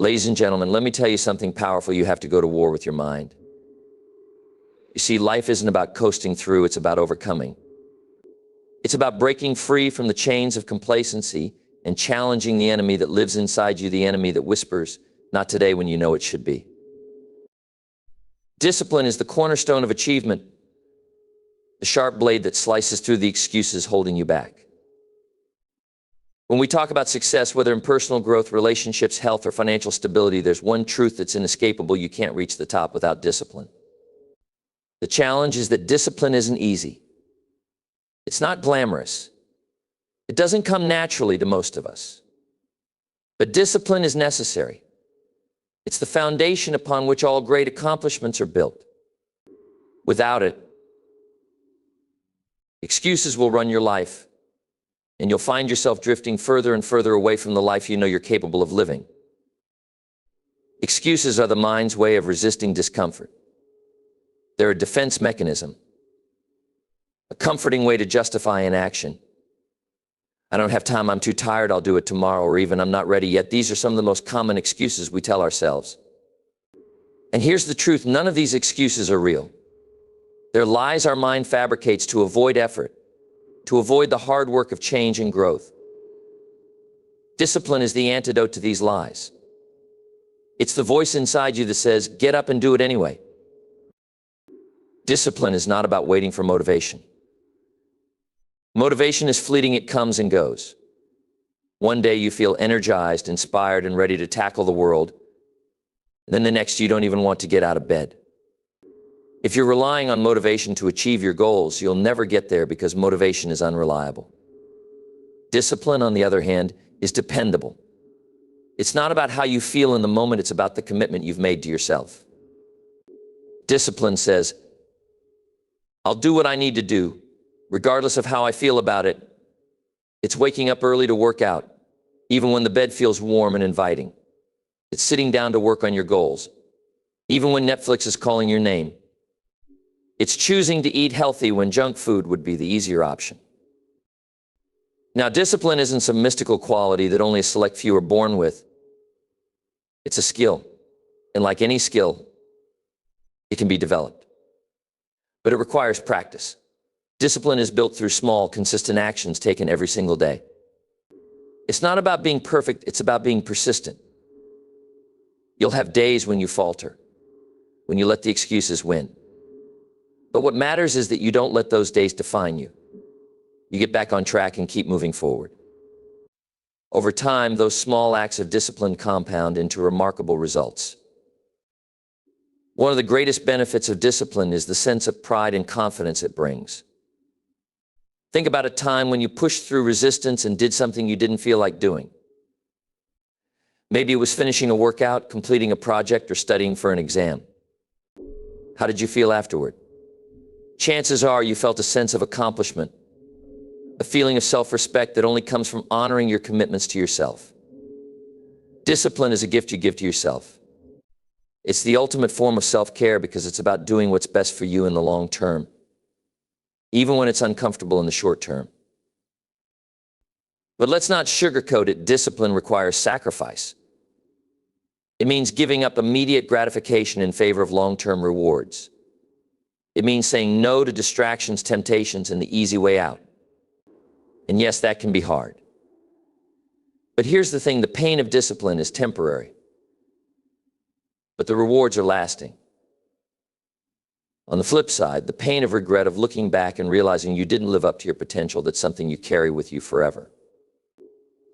Ladies and gentlemen, let me tell you something powerful. You have to go to war with your mind. You see, life isn't about coasting through, it's about overcoming. It's about breaking free from the chains of complacency and challenging the enemy that lives inside you, the enemy that whispers, "Not today," when you know it should be. Discipline is the cornerstone of achievement, the sharp blade that slices through the excuses holding you back. When we talk about success, whether in personal growth, relationships, health, or financial stability, there's one truth that's inescapable: you can't reach the top without discipline. The challenge is that discipline isn't easy. It's not glamorous. It doesn't come naturally to most of us. But discipline is necessary. It's the foundation upon which all great accomplishments are built. Without it, excuses will run your life, and you'll find yourself drifting further and further away from the life you know you're capable of living. Excuses are the mind's way of resisting discomfort. They're a defense mechanism, a comforting way to justify inaction. "I don't have time, I'm too tired, I'll do it tomorrow," or even "I'm not ready yet." These are some of the most common excuses we tell ourselves. And here's the truth: none of these excuses are real. They're lies our mind fabricates to avoid effort, to avoid the hard work of change and growth. Discipline is the antidote to these lies. It's the voice inside you that says, "Get up and do it anyway." Discipline is not about waiting for motivation. Motivation is fleeting, it comes and goes. One day you feel energized, inspired, and ready to tackle the world. Then the next you don't even want to get out of bed. If you're relying on motivation to achieve your goals, you'll never get there because motivation is unreliable. Discipline, on the other hand, is dependable. It's not about how you feel in the moment, it's about the commitment you've made to yourself. Discipline says, "I'll do what I need to do, regardless of how I feel about it." It's waking up early to work out, even when the bed feels warm and inviting. It's sitting down to work on your goals, even when Netflix is calling your name. It's choosing to eat healthy when junk food would be the easier option. Now, discipline isn't some mystical quality that only a select few are born with. It's a skill, and like any skill, it can be developed. But it requires practice. Discipline is built through small, consistent actions taken every single day. It's not about being perfect, it's about being persistent. You'll have days when you falter, when you let the excuses win. But what matters is that you don't let those days define you. You get back on track and keep moving forward. Over time, those small acts of discipline compound into remarkable results. One of the greatest benefits of discipline is the sense of pride and confidence it brings. Think about a time when you pushed through resistance and did something you didn't feel like doing. Maybe it was finishing a workout, completing a project, or studying for an exam. How did you feel afterward? Chances are you felt a sense of accomplishment, a feeling of self-respect that only comes from honoring your commitments to yourself. Discipline is a gift you give to yourself. It's the ultimate form of self-care because it's about doing what's best for you in the long term, even when it's uncomfortable in the short term. But let's not sugarcoat it. Discipline requires sacrifice. It means giving up immediate gratification in favor of long-term rewards. It means saying no to distractions, temptations, and the easy way out. And yes, that can be hard. But here's the thing: the pain of discipline is temporary, but the rewards are lasting. On the flip side, the pain of regret, of looking back and realizing you didn't live up to your potential, that's something you carry with you forever.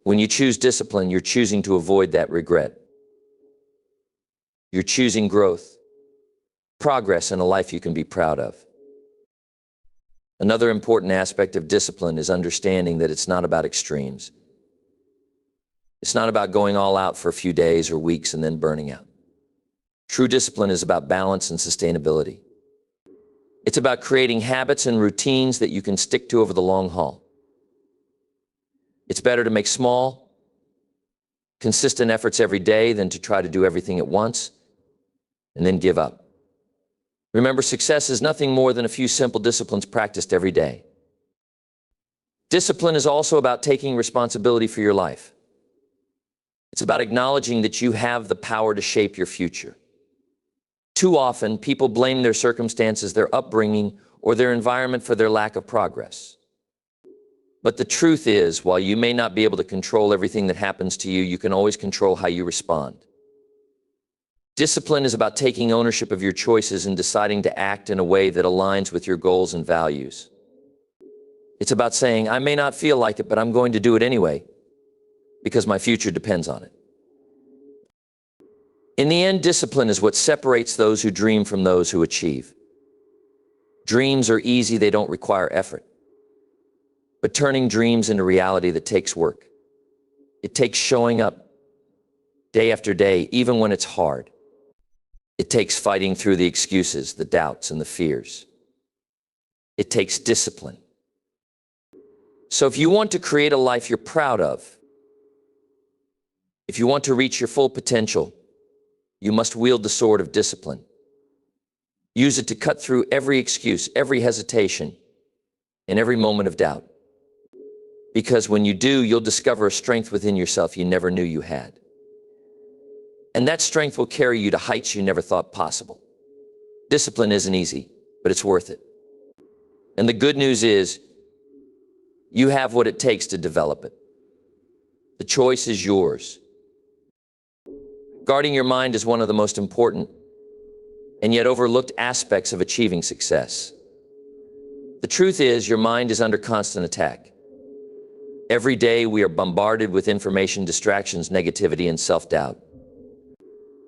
When you choose discipline, you're choosing to avoid that regret. You're choosing growth, progress, and a life you can be proud of. Another important aspect of discipline is understanding that it's not about extremes. It's not about going all out for a few days or weeks and then burning out. True discipline is about balance and sustainability. It's about creating habits and routines that you can stick to over the long haul. It's better to make small, consistent efforts every day than to try to do everything at once and then give up. Remember, success is nothing more than a few simple disciplines practiced every day. Discipline is also about taking responsibility for your life. It's about acknowledging that you have the power to shape your future. Too often, people blame their circumstances, their upbringing, or their environment for their lack of progress. But the truth is, while you may not be able to control everything that happens to you, you can always control how you respond. Discipline is about taking ownership of your choices and deciding to act in a way that aligns with your goals and values. It's about saying, I may not feel like it, but I'm going to do it anyway, because my future depends on it. In the end, discipline is what separates those who dream from those who achieve. Dreams are easy, they don't require effort. But turning dreams into reality, that takes work. It takes showing up day after day, even when it's hard. It takes fighting through the excuses, the doubts, and the fears. It takes discipline. So if you want to create a life you're proud of, if you want to reach your full potential, you must wield the sword of discipline. Use it to cut through every excuse, every hesitation, and every moment of doubt. Because when you do, you'll discover a strength within yourself you never knew you had. And that strength will carry you to heights you never thought possible. Discipline isn't easy, but it's worth it. And the good news is, you have what it takes to develop it. The choice is yours. Guarding your mind is one of the most important and yet overlooked aspects of achieving success. The truth is, your mind is under constant attack. Every day we are bombarded with information, distractions, negativity, and self-doubt.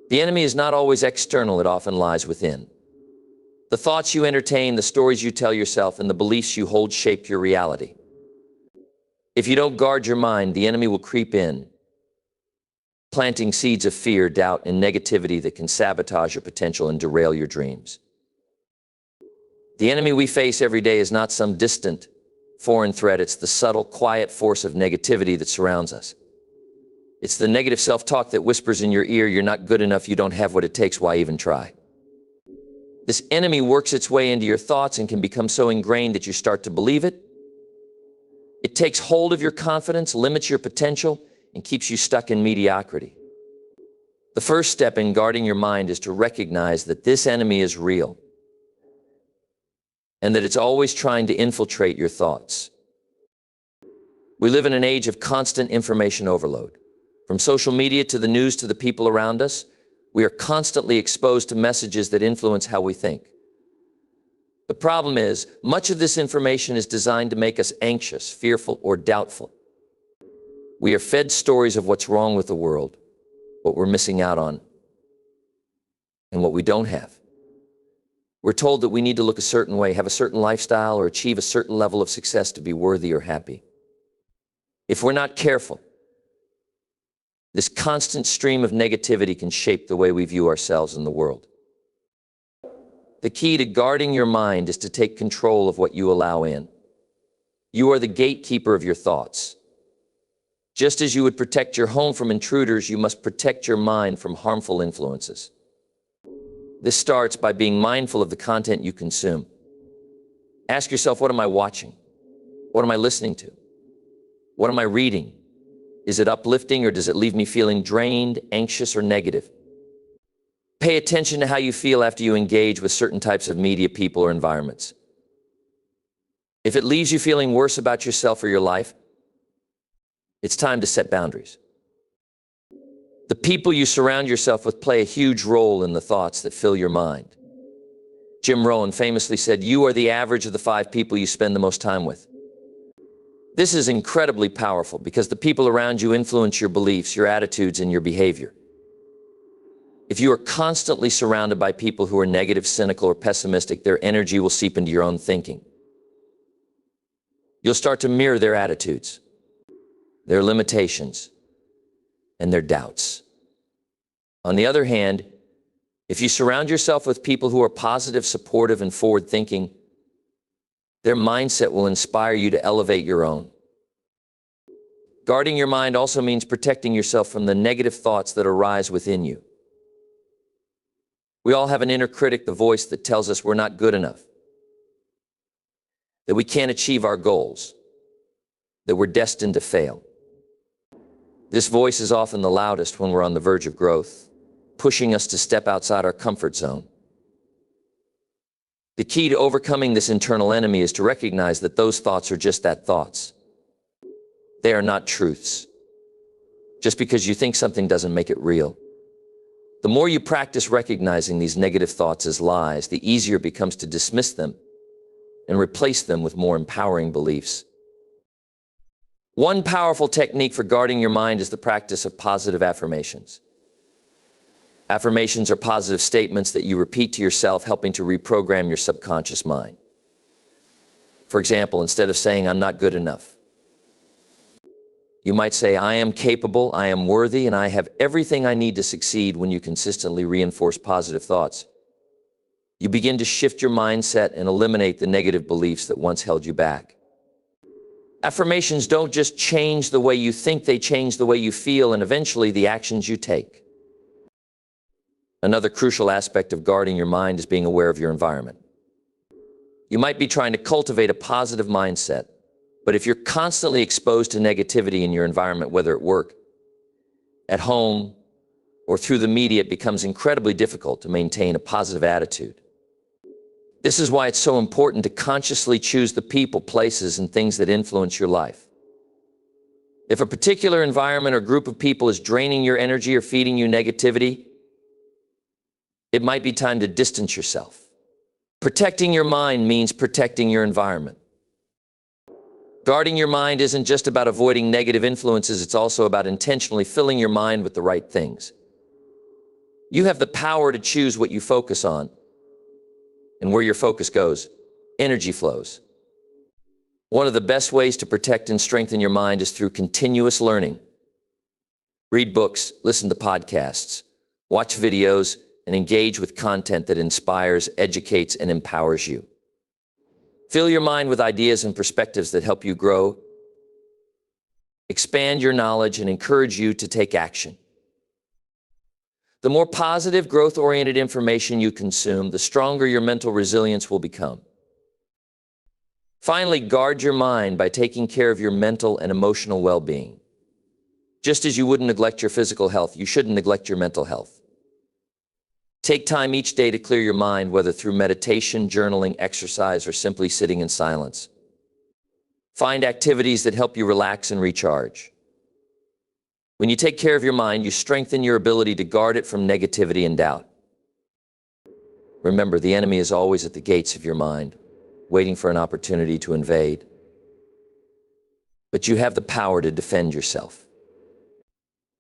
The enemy is not always external, it often lies within. The thoughts you entertain, the stories you tell yourself, and the beliefs you hold shape your reality. If you don't guard your mind, the enemy will creep in, planting seeds of fear, doubt, and negativity that can sabotage your potential and derail your dreams. The enemy we face every day is not some distant, foreign threat. It's the subtle, quiet force of negativity that surrounds us. It's the negative self-talk that whispers in your ear, you're not good enough, you don't have what it takes, why even try? This enemy works its way into your thoughts and can become so ingrained that you start to believe it. It takes hold of your confidence, limits your potential, and keeps you stuck in mediocrity. The first step in guarding your mind is to recognize that this enemy is real and that it's always trying to infiltrate your thoughts. We live in an age of constant information overload. From social media to the news to the people around us, we are constantly exposed to messages that influence how we think. The problem is, much of this information is designed to make us anxious, fearful, or doubtful. We are fed stories of what's wrong with the world, what we're missing out on, and what we don't have. We're told that we need to look a certain way, have a certain lifestyle, or achieve a certain level of success to be worthy or happy. If we're not careful, this constant stream of negativity can shape the way we view ourselves in the world. The key to guarding your mind is to take control of what you allow in. You are the gatekeeper of your thoughts. Just as you would protect your home from intruders, you must protect your mind from harmful influences. This starts by being mindful of the content you consume. Ask yourself, what am I watching? What am I listening to? What am I reading? Is it uplifting or does it leave me feeling drained, anxious, or negative? Pay attention to how you feel after you engage with certain types of media, people, or environments. If it leaves you feeling worse about yourself or your life, it's time to set boundaries. The people you surround yourself with play a huge role in the thoughts that fill your mind. Jim Rohn famously said, "You are the average of the 5 people you spend the most time with." This is incredibly powerful because the people around you influence your beliefs, your attitudes, and your behavior. If you are constantly surrounded by people who are negative, cynical, or pessimistic, their energy will seep into your own thinking. You'll start to mirror their attitudes, their limitations, and their doubts. On the other hand, if you surround yourself with people who are positive, supportive, and forward-thinking, their mindset will inspire you to elevate your own. Guarding your mind also means protecting yourself from the negative thoughts that arise within you. We all have an inner critic, the voice that tells us we're not good enough, that we can't achieve our goals, that we're destined to fail. This voice is often the loudest when we're on the verge of growth, pushing us to step outside our comfort zone. The key to overcoming this internal enemy is to recognize that those thoughts are just that, thoughts. They are not truths. Just because you think something doesn't make it real. The more you practice recognizing these negative thoughts as lies, the easier it becomes to dismiss them and replace them with more empowering beliefs. One powerful technique for guarding your mind is the practice of positive affirmations. Affirmations are positive statements that you repeat to yourself, helping to reprogram your subconscious mind. For example, instead of saying, "I'm not good enough," you might say, "I am capable, I am worthy, and I have everything I need to succeed." When you consistently reinforce positive thoughts, you begin to shift your mindset and eliminate the negative beliefs that once held you back. Affirmations don't just change the way you think, they change the way you feel and eventually the actions you take. Another crucial aspect of guarding your mind is being aware of your environment. You might be trying to cultivate a positive mindset, but if you're constantly exposed to negativity in your environment, whether at work, at home, or through the media, it becomes incredibly difficult to maintain a positive attitude. This is why it's so important to consciously choose the people, places, and things that influence your life. If a particular environment or group of people is draining your energy or feeding you negativity, it might be time to distance yourself. Protecting your mind means protecting your environment. Guarding your mind isn't just about avoiding negative influences, it's also about intentionally filling your mind with the right things. You have the power to choose what you focus on, and where your focus goes, energy flows. One of the best ways to protect and strengthen your mind is through continuous learning. Read books, listen to podcasts, watch videos, and engage with content that inspires, educates, and empowers you. Fill your mind with ideas and perspectives that help you grow, expand your knowledge, and encourage you to take action. The more positive, growth-oriented information you consume, the stronger your mental resilience will become. Finally, guard your mind by taking care of your mental and emotional well-being. Just as you wouldn't neglect your physical health, you shouldn't neglect your mental health. Take time each day to clear your mind, whether through meditation, journaling, exercise, or simply sitting in silence. Find activities that help you relax and recharge. When you take care of your mind, you strengthen your ability to guard it from negativity and doubt. Remember, the enemy is always at the gates of your mind, waiting for an opportunity to invade. But you have the power to defend yourself.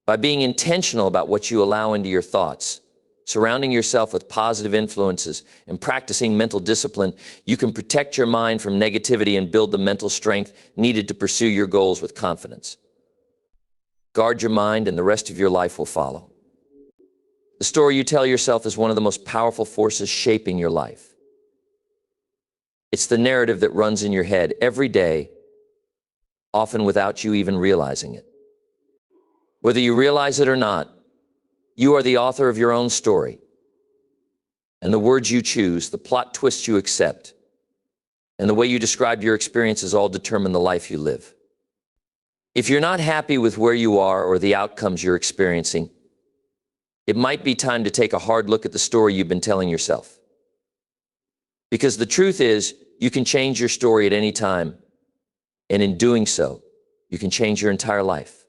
By being intentional about what you allow into your thoughts, surrounding yourself with positive influences, and practicing mental discipline, you can protect your mind from negativity and build the mental strength needed to pursue your goals with confidence. Guard your mind and the rest of your life will follow. The story you tell yourself is one of the most powerful forces shaping your life. It's the narrative that runs in your head every day, often without you even realizing it. Whether you realize it or not, you are the author of your own story. And the words you choose, the plot twists you accept, and the way you describe your experiences all determine the life you live. If you're not happy with where you are or the outcomes you're experiencing, it might be time to take a hard look at the story you've been telling yourself. Because the truth is, you can change your story at any time, and in doing so, you can change your entire life.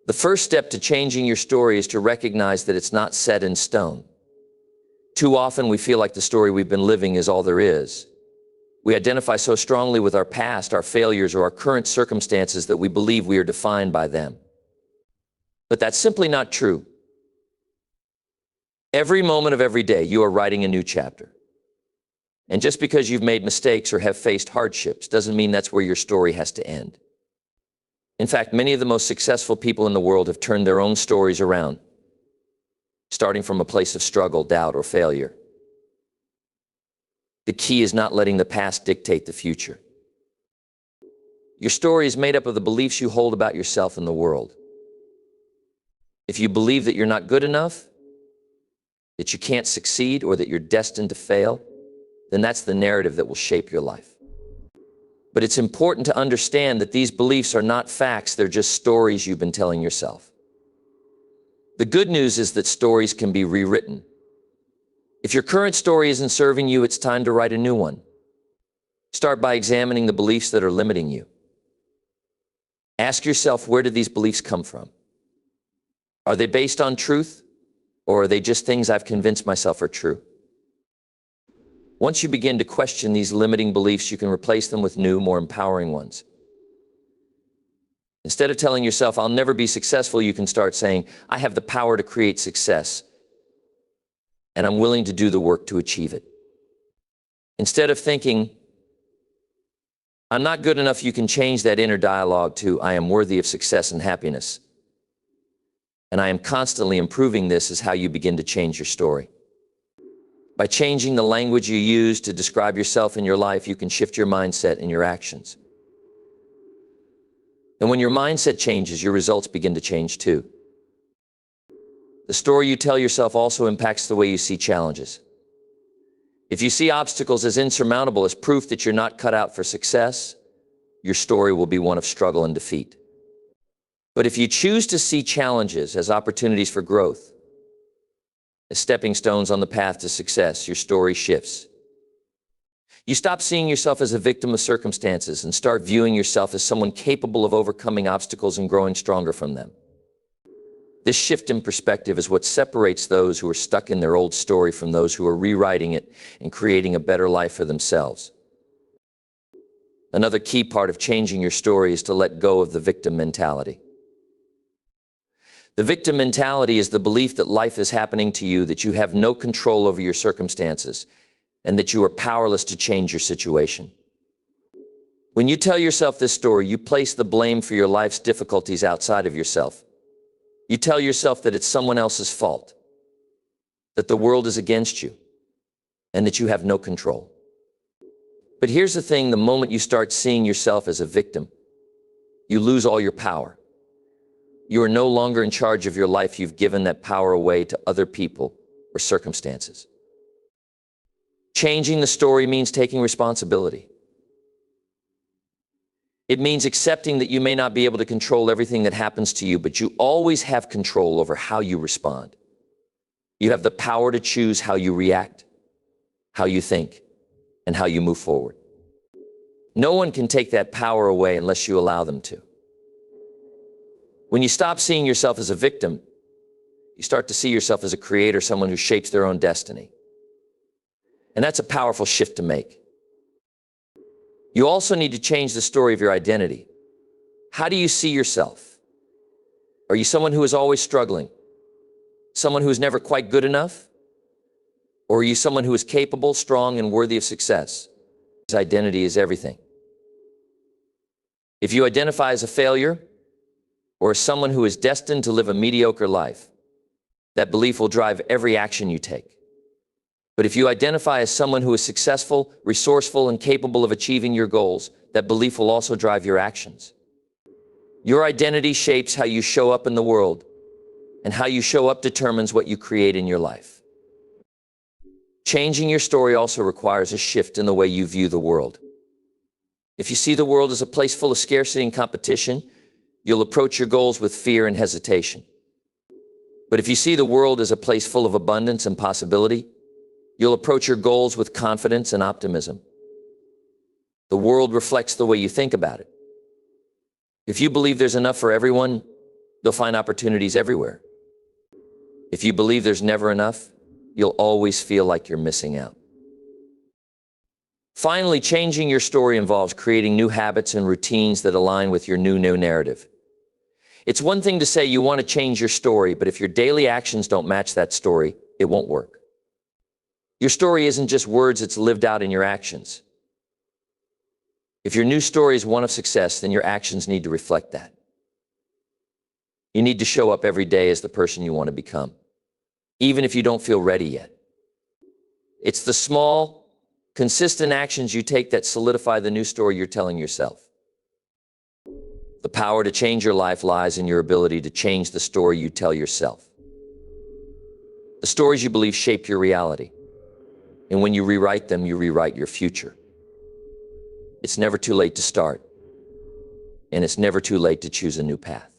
The first step to changing your story is to recognize that it's not set in stone. Too often we feel like the story we've been living is all there is. We identify so strongly with our past, our failures, or our current circumstances that we believe we are defined by them. But that's simply not true. Every moment of every day, you are writing a new chapter. And just because you've made mistakes or have faced hardships doesn't mean that's where your story has to end. In fact, many of the most successful people in the world have turned their own stories around, starting from a place of struggle, doubt, or failure. The key is not letting the past dictate the future. Your story is made up of the beliefs you hold about yourself and the world. If you believe that you're not good enough, that you can't succeed, or that you're destined to fail, then that's the narrative that will shape your life. But it's important to understand that these beliefs are not facts, they're just stories you've been telling yourself. The good news is that stories can be rewritten. If your current story isn't serving you, it's time to write a new one. Start by examining the beliefs that are limiting you. Ask yourself, where did these beliefs come from? Are they based on truth, or are they just things I've convinced myself are true? Once you begin to question these limiting beliefs, you can replace them with new, more empowering ones. Instead of telling yourself, I'll never be successful, you can start saying, I have the power to create success, and I'm willing to do the work to achieve it. Instead of thinking, I'm not good enough, you can change that inner dialogue to, I am worthy of success and happiness. And I am constantly improving. This is how you begin to change your story. By changing the language you use to describe yourself in your life, you can shift your mindset and your actions. And when your mindset changes, your results begin to change too. The story you tell yourself also impacts the way you see challenges. If you see obstacles as insurmountable, as proof that you're not cut out for success, your story will be one of struggle and defeat. But if you choose to see challenges as opportunities for growth, as stepping stones on the path to success, your story shifts. You stop seeing yourself as a victim of circumstances and start viewing yourself as someone capable of overcoming obstacles and growing stronger from them. This shift in perspective is what separates those who are stuck in their old story from those who are rewriting it and creating a better life for themselves. Another key part of changing your story is to let go of the victim mentality. The victim mentality is the belief that life is happening to you, that you have no control over your circumstances, and that you are powerless to change your situation. When you tell yourself this story, you place the blame for your life's difficulties outside of yourself. You tell yourself that it's someone else's fault, that the world is against you, and that you have no control. But here's the thing, the moment you start seeing yourself as a victim, you lose all your power. You are no longer in charge of your life. You've given that power away to other people or circumstances. Changing the story means taking responsibility. It means accepting that you may not be able to control everything that happens to you, but you always have control over how you respond. You have the power to choose how you react, how you think, and how you move forward. No one can take that power away unless you allow them to. When you stop seeing yourself as a victim, you start to see yourself as a creator, someone who shapes their own destiny. And that's a powerful shift to make. You also need to change the story of your identity. How do you see yourself? Are you someone who is always struggling? Someone who is never quite good enough? Or are you someone who is capable, strong, and worthy of success? His identity is everything. If you identify as a failure, or as someone who is destined to live a mediocre life, that belief will drive every action you take. But if you identify as someone who is successful, resourceful, and capable of achieving your goals, that belief will also drive your actions. Your identity shapes how you show up in the world, and how you show up determines what you create in your life. Changing your story also requires a shift in the way you view the world. If you see the world as a place full of scarcity and competition, you'll approach your goals with fear and hesitation. But if you see the world as a place full of abundance and possibility, you'll approach your goals with confidence and optimism. The world reflects the way you think about it. If you believe there's enough for everyone, you'll find opportunities everywhere. If you believe there's never enough, you'll always feel like you're missing out. Finally, changing your story involves creating new habits and routines that align with your new narrative. It's one thing to say you want to change your story, but if your daily actions don't match that story, it won't work. Your story isn't just words, it's lived out in your actions. If your new story is one of success, then your actions need to reflect that. You need to show up every day as the person you want to become, even if you don't feel ready yet. It's the small, consistent actions you take that solidify the new story you're telling yourself. The power to change your life lies in your ability to change the story you tell yourself. The stories you believe shape your reality. And when you rewrite them, you rewrite your future. It's never too late to start, and it's never too late to choose a new path.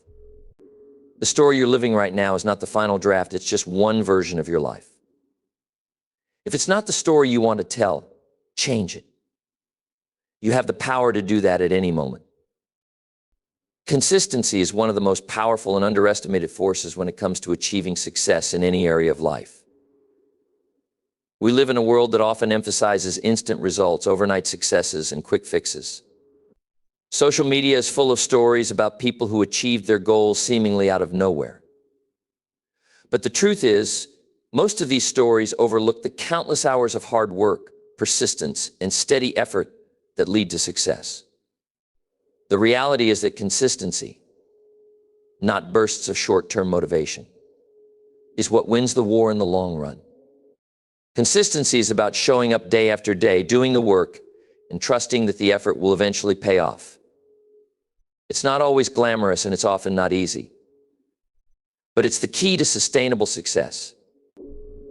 The story you're living right now is not the final draft, it's just one version of your life. If it's not the story you want to tell, change it. You have the power to do that at any moment. Consistency is one of the most powerful and underestimated forces when it comes to achieving success in any area of life. We live in a world that often emphasizes instant results, overnight successes, and quick fixes. Social media is full of stories about people who achieved their goals seemingly out of nowhere. But the truth is, most of these stories overlook the countless hours of hard work, persistence, and steady effort that lead to success. The reality is that consistency, not bursts of short-term motivation, is what wins the war in the long run. Consistency is about showing up day after day, doing the work, and trusting that the effort will eventually pay off. It's not always glamorous, and it's often not easy. But it's the key to sustainable success.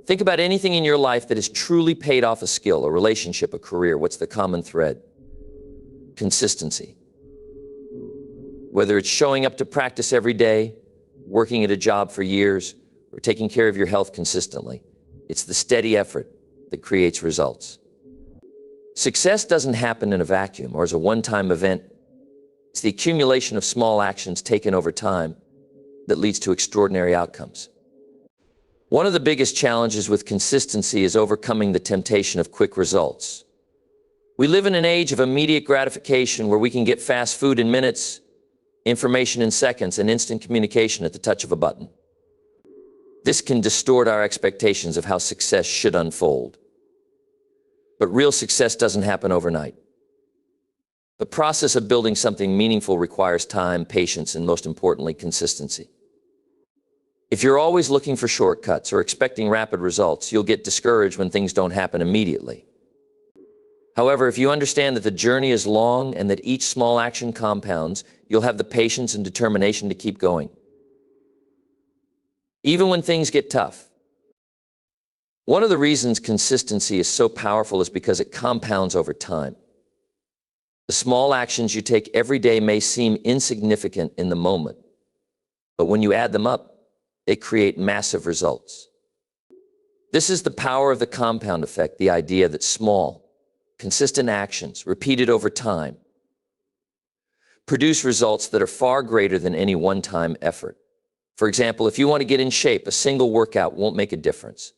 Think about anything in your life that has truly paid off: a skill, a relationship, a career. What's the common thread? Consistency. Whether it's showing up to practice every day, working at a job for years, or taking care of your health consistently, it's the steady effort that creates results. Success doesn't happen in a vacuum or as a one-time event. It's the accumulation of small actions taken over time that leads to extraordinary outcomes. One of the biggest challenges with consistency is overcoming the temptation of quick results. We live in an age of immediate gratification where we can get fast food in minutes, information in seconds, and instant communication at the touch of a button. This can distort our expectations of how success should unfold. But real success doesn't happen overnight. The process of building something meaningful requires time, patience, and most importantly, consistency. If you're always looking for shortcuts or expecting rapid results, you'll get discouraged when things don't happen immediately. However, if you understand that the journey is long and that each small action compounds, you'll have the patience and determination to keep going, even when things get tough. One of the reasons consistency is so powerful is because it compounds over time. The small actions you take every day may seem insignificant in the moment, but when you add them up, they create massive results. This is the power of the compound effect, the idea that small, consistent actions, repeated over time, produce results that are far greater than any one-time effort. For example, if you want to get in shape, a single workout won't make a difference.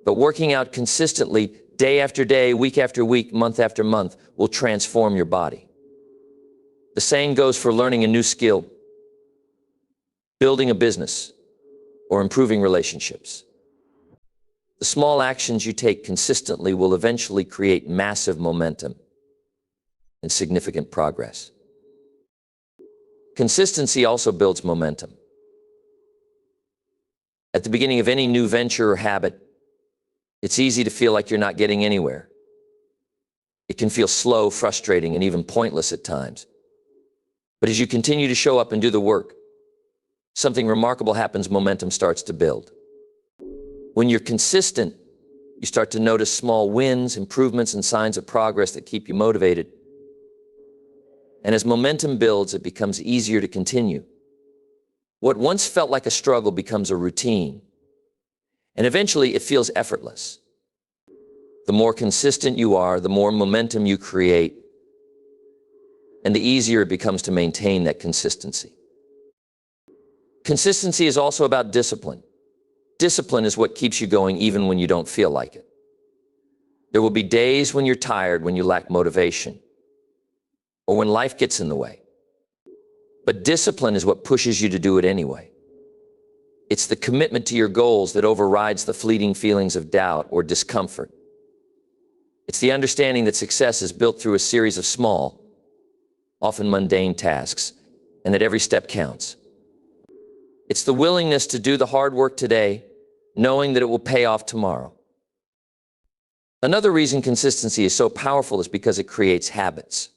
But working out consistently, day after day, week after week, month after month, will transform your body. The same goes for learning a new skill, building a business, or improving relationships. The small actions you take consistently will eventually create massive momentum and significant progress. Consistency also builds momentum. At the beginning of any new venture or habit, it's easy to feel like you're not getting anywhere. It can feel slow, frustrating, and even pointless at times. But as you continue to show up and do the work, something remarkable happens. Momentum starts to build. When you're consistent, you start to notice small wins, improvements, and signs of progress that keep you motivated. And as momentum builds, it becomes easier to continue. What once felt like a struggle becomes a routine, and eventually it feels effortless. The more consistent you are, the more momentum you create, and the easier it becomes to maintain that consistency. Consistency is also about discipline. Discipline is what keeps you going even when you don't feel like it. There will be days when you're tired, when you lack motivation, or when life gets in the way. But discipline is what pushes you to do it anyway. It's the commitment to your goals that overrides the fleeting feelings of doubt or discomfort. It's the understanding that success is built through a series of small, often mundane tasks, and that every step counts. It's the willingness to do the hard work today, knowing that it will pay off tomorrow. Another reason consistency is so powerful is because it creates habits.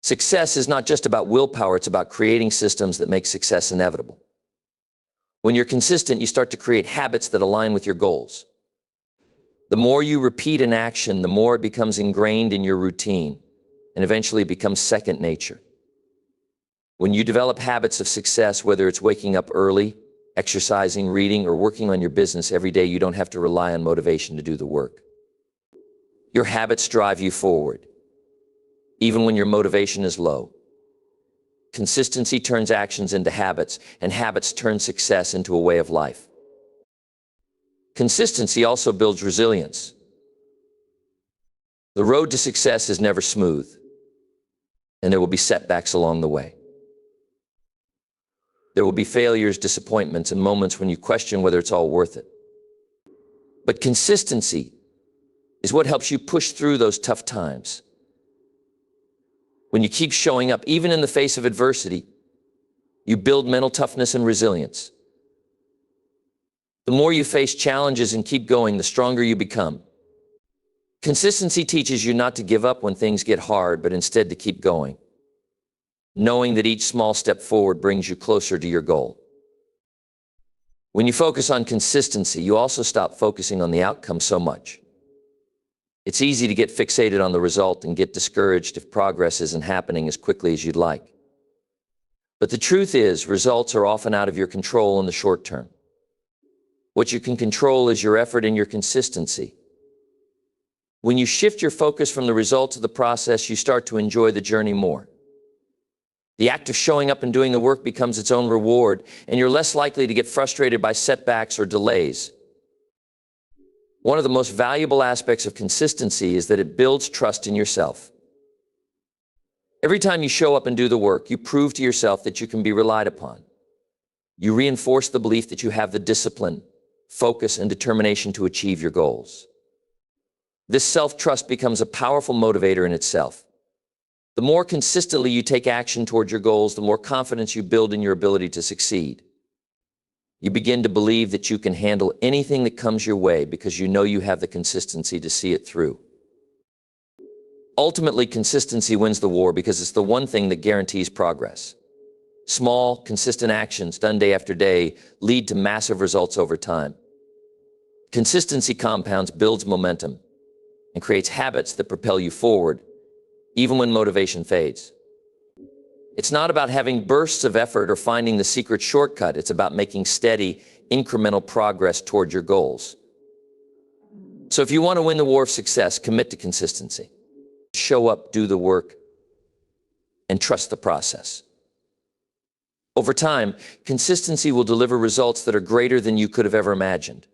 Success is not just about willpower, it's about creating systems that make success inevitable. When you're consistent, you start to create habits that align with your goals. The more you repeat an action, the more it becomes ingrained in your routine. and eventually it becomes second nature. When you develop habits of success, whether it's waking up early, exercising, reading, or working on your business every day, you don't have to rely on motivation to do the work. Your habits drive you forward, even when your motivation is low. Consistency turns actions into habits, and habits turn success into a way of life. Consistency also builds resilience. The road to success is never smooth, and there will be setbacks along the way. There will be failures, disappointments, and moments when you question whether it's all worth it. But consistency is what helps you push through those tough times. When you keep showing up, even in the face of adversity, you build mental toughness and resilience. The more you face challenges and keep going, the stronger you become. Consistency teaches you not to give up when things get hard, but instead to keep going, knowing that each small step forward brings you closer to your goal. When you focus on consistency, you also stop focusing on the outcome so much. It's easy to get fixated on the result and get discouraged if progress isn't happening as quickly as you'd like. But the truth is, results are often out of your control in the short term. What you can control is your effort and your consistency. When you shift your focus from the results of the process, you start to enjoy the journey more. The act of showing up and doing the work becomes its own reward, and you're less likely to get frustrated by setbacks or delays. One of the most valuable aspects of consistency is that it builds trust in yourself. Every time you show up and do the work, you prove to yourself that you can be relied upon. You reinforce the belief that you have the discipline, focus, and determination to achieve your goals. This self-trust becomes a powerful motivator in itself. The more consistently you take action toward your goals, the more confidence you build in your ability to succeed. You begin to believe that you can handle anything that comes your way because you know you have the consistency to see it through. Ultimately, consistency wins the war because it's the one thing that guarantees progress. Small, consistent actions done day after day lead to massive results over time. Consistency compounds, builds momentum, and creates habits that propel you forward, even when motivation fades. It's not about having bursts of effort or finding the secret shortcut. It's about making steady, incremental progress toward your goals. So if you want to win the war of success, commit to consistency. Show up, do the work, and trust the process. Over time, consistency will deliver results that are greater than you could have ever imagined.